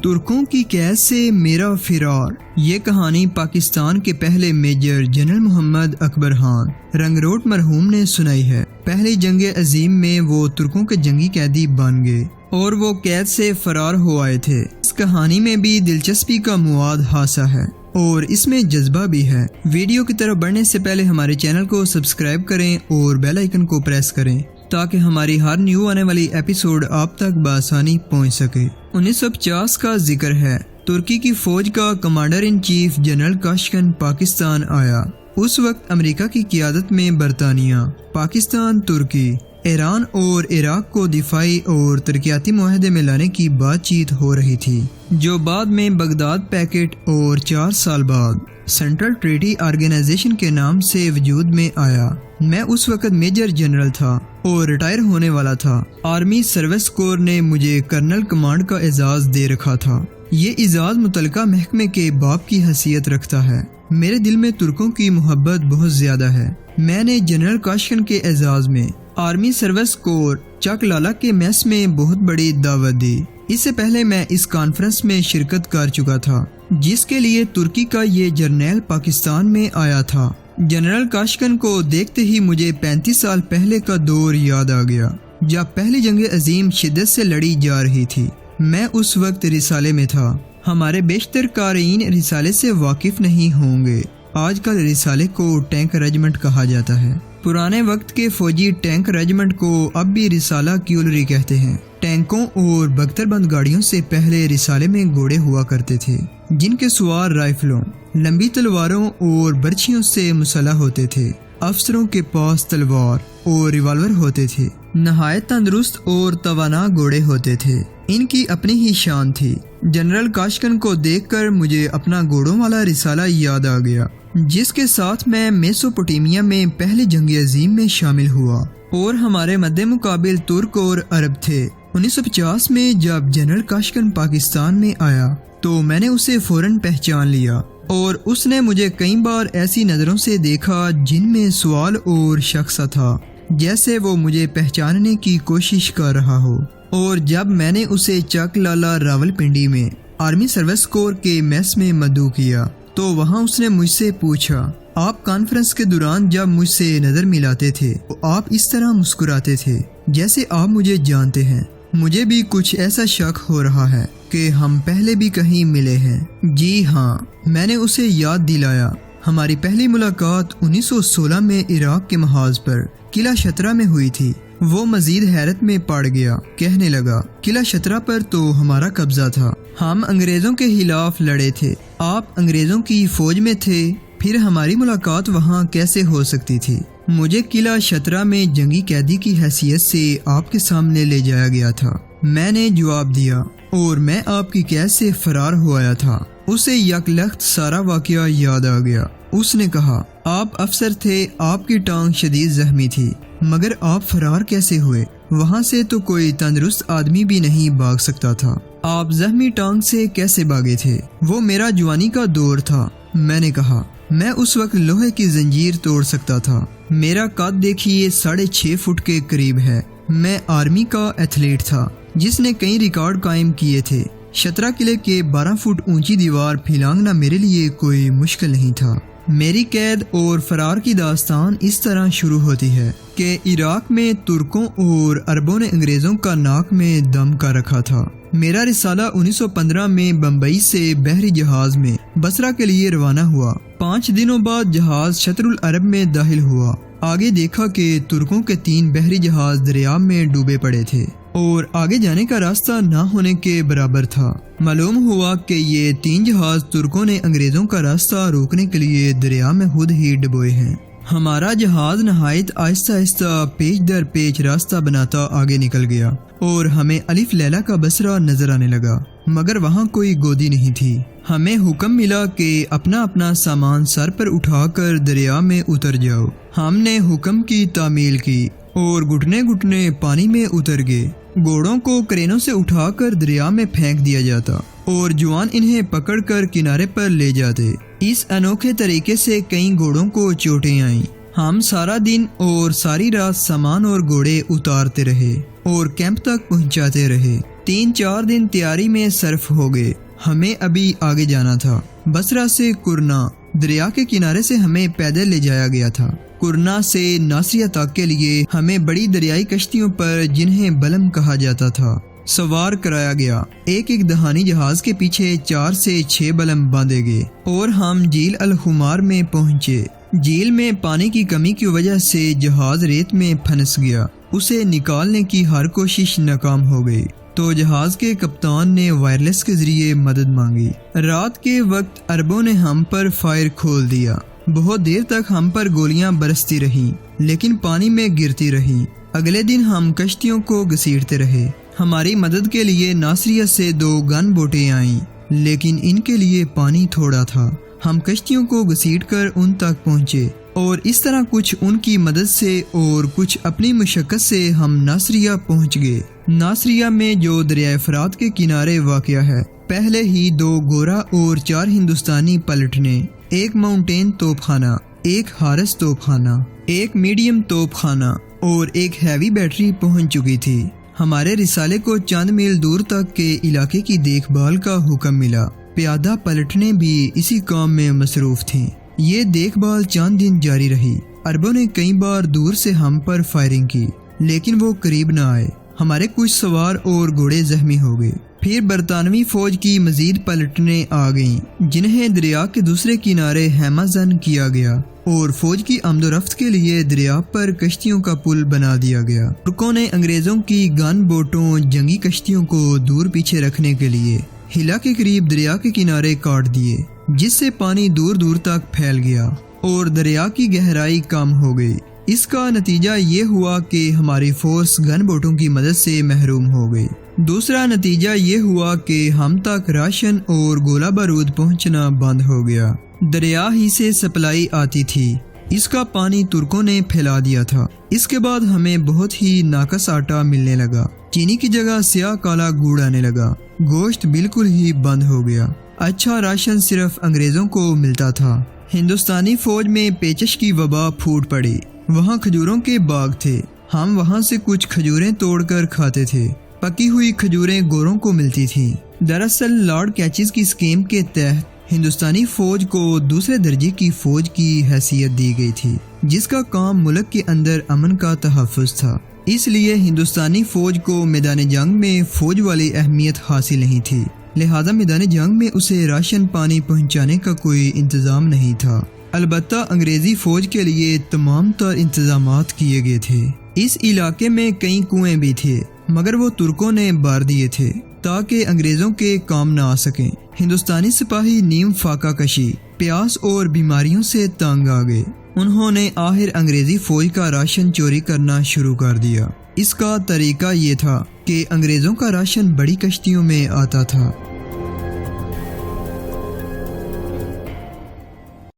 ترکوں کی قید سے میرا فرار۔ یہ کہانی پاکستان کے پہلے میجر جنرل محمد اکبر خان رنگروٹ مرحوم نے سنائی ہے۔ پہلی جنگ عظیم میں وہ ترکوں کے جنگی قیدی بن گئے اور وہ قید سے فرار ہو آئے تھے۔ اس کہانی میں بھی دلچسپی کا مواد حاصل ہے اور اس میں جذبہ بھی ہے۔ ویڈیو کی طرف بڑھنے سے پہلے ہمارے چینل کو سبسکرائب کریں اور بیل آئیکن کو پریس کریں تاکہ ہماری ہر نیو آنے والی ایپیسوڈ آپ تک بآسانی پہنچ سکے۔ 1950 کا ذکر ہے۔ ترکی کی فوج کا کمانڈر ان چیف جنرل کاشکن پاکستان آیا۔ اس وقت امریکہ کی قیادت میں برطانیہ، پاکستان، ترکی، ایران اور عراق کو دفاعی اور ترقیاتی معاہدے میں لانے کی بات چیت ہو رہی تھی، جو بعد میں بغداد پیکٹ اور 4 سال بعد سینٹرل ٹریٹی آرگنائزیشن کے نام سے وجود میں آیا۔ میں اس وقت میجر جنرل تھا اور ریٹائر ہونے والا تھا۔ آرمی سروس کور نے مجھے کرنل کمانڈ کا اعزاز دے رکھا تھا۔ یہ اعزاز متعلقہ محکمے کے باپ کی حیثیت رکھتا ہے۔ میرے دل میں ترکوں کی محبت بہت زیادہ ہے۔ میں نے جنرل کاشکن کے اعزاز میں آرمی سروس کور چک لالا کے میس میں بہت بڑی دعوت دی۔ اس سے پہلے میں اس کانفرنس میں شرکت کر چکا تھا جس کے لیے ترکی کا یہ جرنیل پاکستان میں آیا تھا۔ جنرل کاشکن کو دیکھتے ہی مجھے 35 سال پہلے کا دور یاد آ گیا جب پہلی جنگ عظیم شدت سے لڑی جا رہی تھی۔ میں اس وقت رسالے میں تھا۔ ہمارے بیشتر قارئین رسالے سے واقف نہیں ہوں گے۔ آج کل رسالے کو ٹینک ریجمنٹ کہا جاتا ہے۔ پرانے وقت کے فوجی ٹینک ریجمنٹ کو اب بھی رسالہ کیولری کہتے ہیں۔ ٹینکوں اور بختر بند گاڑیوں سے پہلے رسالے میں گھوڑے ہوا کرتے تھے جن کے سوار رائفلوں، لمبی تلواروں اور برچھیوں سے مسلح ہوتے تھے۔ افسروں کے پاس تلوار اور ریوالور ہوتے تھے۔ نہایت تندرست اور توانا گھوڑے ہوتے تھے۔ ان کی اپنی ہی شان تھی۔ جنرل کاشکن کو دیکھ کر مجھے اپنا گھوڑوں والا رسالہ یاد آ گیا جس کے ساتھ میں میسوپوٹیمیا میں پہلی جنگ عظیم میں شامل ہوا اور ہمارے مد مقابل ترک اور عرب تھے۔ 1950 میں جب جنرل کاشکن پاکستان میں آیا تو میں نے اسے فوراً پہچان لیا اور اس نے مجھے کئی بار ایسی نظروں سے دیکھا جن میں سوال اور شک سا تھا، جیسے وہ مجھے پہچاننے کی کوشش کر رہا ہو۔ اور جب میں نے اسے چک لالا راولپنڈی میں آرمی سروس کور کے میس میں مدعو کیا تو وہاں اس نے مجھ سے پوچھا، آپ کانفرنس کے دوران جب مجھ سے نظر ملاتے تھے تو آپ اس طرح مسکراتے تھے جیسے آپ مجھے جانتے ہیں۔ مجھے بھی کچھ ایسا شک ہو رہا ہے کہ ہم پہلے بھی کہیں ملے ہیں۔ جی ہاں، میں نے اسے یاد دلایا۔ ہماری پہلی ملاقات 1916 میں عراق کے محاذ پر قلعہ شترا میں ہوئی تھی۔ وہ مزید حیرت میں پڑ گیا، کہنے لگا، قلعہ شترا پر تو ہمارا قبضہ تھا، ہم انگریزوں کے خلاف لڑے تھے، آپ انگریزوں کی فوج میں تھے، پھر ہماری ملاقات وہاں کیسے ہو سکتی تھی؟ مجھے قلعہ شترا میں جنگی قیدی کی حیثیت سے آپ کے سامنے لے جایا گیا تھا۔ میں نے جواب دیا اور میں آپ کی قید سے فرار ہو آیا تھا۔ اسے یکلخت سارا واقعہ یاد آ گیا۔ اس نے کہا، آپ افسر تھے، آپ کی ٹانگ شدید زخمی تھی، مگر آپ فرار کیسے ہوئے؟ وہاں سے تو کوئی تندرست آدمی بھی نہیں بھاگ سکتا تھا، آپ زخمی ٹانگ سے کیسے بھاگے تھے؟ وہ میرا جوانی کا دور تھا، میں نے کہا۔ میں اس وقت لوہے کی زنجیر توڑ سکتا تھا۔ میرا قد دیکھیے 6.5 فٹ کے قریب ہے۔ میں آرمی کا ایتھلیٹ تھا جس نے کئی ریکارڈ قائم کیے تھے۔ شترا قلعے کے 12 فٹ اونچی دیوار پھیلانگنا میرے لیے کوئی مشکل نہیں تھا۔ میری قید اور فرار کی داستان اس طرح شروع ہوتی ہے کہ عراق میں ترکوں اور عربوں نے انگریزوں کا ناک میں دم کر رکھا تھا۔ میرا رسالہ 1915 میں بمبئی سے بحری جہاز میں بصرہ کے لیے روانہ ہوا۔ 5 دنوں بعد جہاز شطر العرب میں داخل ہوا۔ آگے دیکھا کہ ترکوں کے 3 بحری جہاز دریا میں ڈوبے پڑے تھے اور آگے جانے کا راستہ نہ ہونے کے برابر تھا۔ معلوم ہوا کہ یہ 3 جہاز ترکوں نے انگریزوں کا راستہ روکنے کے لیے دریا میں خود ہی ڈبوئے ہیں۔ ہمارا جہاز نہایت آہستہ آہستہ پیچ در پیچ راستہ بناتا آگے نکل گیا اور ہمیں الف لیلا کا بصرہ نظر آنے لگا، مگر وہاں کوئی گودی نہیں تھی۔ ہمیں حکم ملا کہ اپنا اپنا سامان سر پر اٹھا کر دریا میں اتر جاؤ۔ ہم نے حکم کی تعمیل کی اور گھٹنے گھٹنے پانی میں اتر گئے۔ گھوڑوں کو کرینوں سے اٹھا کر دریا میں پھینک دیا جاتا اور جوان انہیں پکڑ کر کنارے پر لے جاتے۔ اس انوکھے طریقے سے کئی گھوڑوں کو چوٹیں آئیں۔ ہم سارا دن اور ساری رات سامان اور گھوڑے اتارتے رہے اور کیمپ تک پہنچاتے رہے۔ 3-4 دن تیاری میں صرف ہو گئے. ہمیں ابھی آگے جانا تھا. بصرہ سے کرنا دریا کے کنارے سے ہمیں پیدل لے جایا گیا تھا. کرنا سے ناصریہ تک کے لیے ہمیں بڑی دریائی کشتیوں پر جنہیں بلم کہا جاتا تھا سوار کرایا گیا. ایک دہانی جہاز کے پیچھے 4 سے 6 بلم باندھے گئے اور ہم جھیل الخمار میں پہنچے. جھیل میں پانی کی کمی کی وجہ سے جہاز ریت میں پھنس گیا. اسے نکالنے کی ہر کوشش ناکام ہو گئی تو جہاز کے کپتان نے وائرلیس کے ذریعے مدد مانگی. رات کے وقت عربوں نے ہم پر فائر کھول دیا. بہت دیر تک ہم پر گولیاں برستی رہیں لیکن پانی میں گرتی رہیں. اگلے دن ہم کشتیوں کو گھسیٹتے رہے. ہماری مدد کے لیے ناصریہ سے 2 گن بوٹیں آئیں لیکن ان کے لیے پانی تھوڑا تھا. ہم کشتیوں کو گھسیٹ کر ان تک پہنچے اور اس طرح کچھ ان کی مدد سے اور کچھ اپنی مشقت سے ہم ناصریہ پہنچ گئے. ناصریہ میں جو دریائے فرات کے کنارے واقع ہے. پہلے ہی 2 گورا اور 4 ہندوستانی پلٹنے، 1 ماؤنٹین توپ خانہ، 1 ہارس توپ خانہ، 1 میڈیم توپ خانہ اور 1 ہیوی بیٹری پہنچ چکی تھی. ہمارے رسالے کو چند میل دور تک کے علاقے کی دیکھ بھال کا حکم ملا. پیادہ پلٹنے بھی اسی کام میں مصروف تھیں. یہ دیکھ بھال چند دن جاری رہی. عربوں نے کئی بار دور سے ہم پر فائرنگ کی لیکن وہ قریب نہ آئے. ہمارے کچھ سوار اور گھوڑے زخمی ہو گئے. پھر برطانوی فوج کی مزید پلٹنیں آ گئیں جنہیں دریا کے دوسرے کنارے ہیمہ زن کیا گیا اور فوج کی آمد و رفت کے لیے دریا پر کشتیوں کا پل بنا دیا گیا. ترکوں نے انگریزوں کی گن بوٹوں جنگی کشتیوں کو دور پیچھے رکھنے کے لیے ہلا کے قریب دریا کے کنارے کاٹ دیے جس سے پانی دور دور تک پھیل گیا اور دریا کی گہرائی کم ہو گئی. اس کا نتیجہ یہ ہوا کہ ہماری فورس گن بوٹوں کی مدد سے محروم ہو گئی. دوسرا نتیجہ یہ ہوا کہ ہم تک راشن اور گولہ بارود پہنچنا بند ہو گیا. دریا ہی سے سپلائی آتی تھی. اس کا پانی ترکوں نے پھیلا دیا تھا. اس کے بعد ہمیں بہت ہی ناقص آٹا ملنے لگا. چینی کی جگہ سیاہ کالا گوڑ آنے لگا. گوشت بالکل ہی بند ہو گیا. اچھا راشن صرف انگریزوں کو ملتا تھا. ہندوستانی فوج میں پیچش کی وبا پھوٹ پڑی. وہاں کھجوروں کے باغ تھے. ہم وہاں سے کچھ کھجوریں توڑ کر کھاتے تھے. پکی ہوئی کھجوریں گوروں کو ملتی تھیں. دراصل لارڈ کیچز کی اسکیم کے تحت ہندوستانی فوج کو دوسرے درجے کی فوج کی حیثیت دی گئی تھی جس کا کام ملک کے اندر امن کا تحفظ تھا. اس لیے ہندوستانی فوج کو میدان جنگ میں فوج والی اہمیت حاصل نہیں تھی. لہذا میدان جنگ میں اسے راشن پانی پہنچانے کا کوئی انتظام نہیں تھا. البتہ انگریزی فوج کے لیے تمام تر انتظامات کیے گئے تھے. اس علاقے میں کئی کنویں بھی تھے مگر وہ ترکوں نے بار دیے تھے تاکہ انگریزوں کے کام نہ آ سکیں. ہندوستانی سپاہی نیم فاقہ کشی، پیاس اور بیماریوں سے تنگ آ گئے. انہوں نے آخر انگریزی فوج کا راشن چوری کرنا شروع کر دیا. اس کا طریقہ یہ تھا کہ انگریزوں کا راشن بڑی کشتیوں میں آتا تھا